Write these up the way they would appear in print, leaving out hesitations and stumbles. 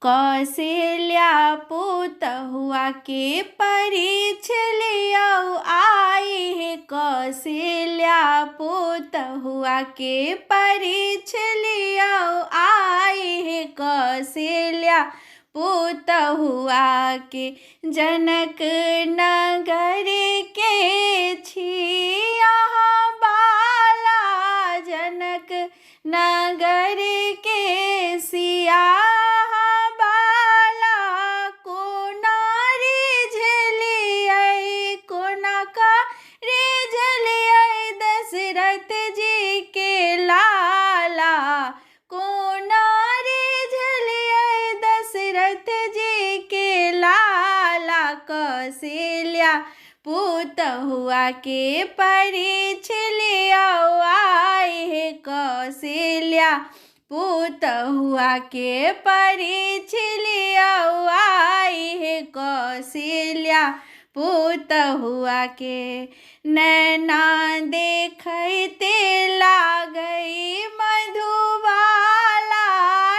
कौशल्या पुतहुआ के परीछ लियो आई है। कौशल्या पुतहुआ के परीछ लियो आई है। कौशल्या पुतहुआ के जनक नगर के छिया बाला। जनक नगर के सिया बाला कोना रिझलियै कोना का रिझलियै दशरथ जी के लाला। कोना रिझलियै दशरथ जी के लाला। कौशल्या पुतहुआ के परीछ लियो आई है। कौशल्या पुतहुआ के परीछ लियो आई है। कौशल्या पुतहुआ के नैना देखते लागई मधुबाला।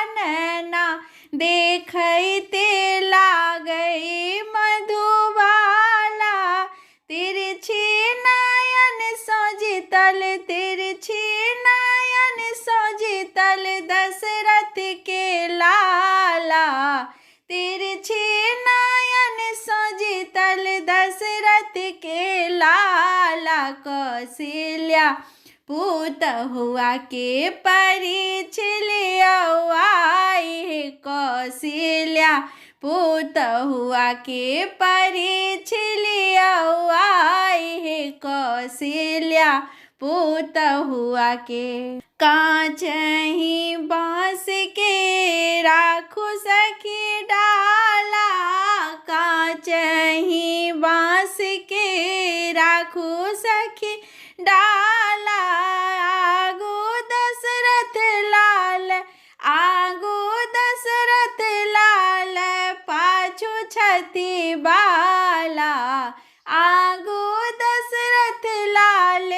नैना देखते लागई मधुबाला। तिरछी नयन सजितल तिरछी नयन सजितल दशरथ के लाला। तिरछी नयन सजितल दशरथ के लाला। कौशल्या पुतहुआ के परीछ लियो आई है। कौशल्या पुतहुआ के परीछ लियो आई है। कौशल्या पुतहुआ के कांचहि बाँस के राखू सखी डाला। कांचहि बाँस के राखू सखी डाला। आगू दशरथ लाल आगू दशरथ लाल पाछू छति बाला। आगू दशरथ लाल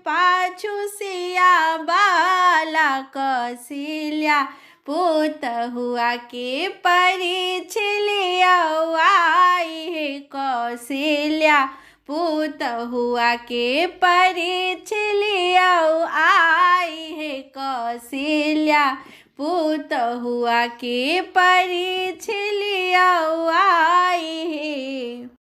पाछू सिया बाला। कौशल्या पुतहुआ के परीछ लियो आई है। कौशल्या पुतहुआ के परीछ लियो आई है। कौशल्या पुतहुआ के परीछ लियो आई है।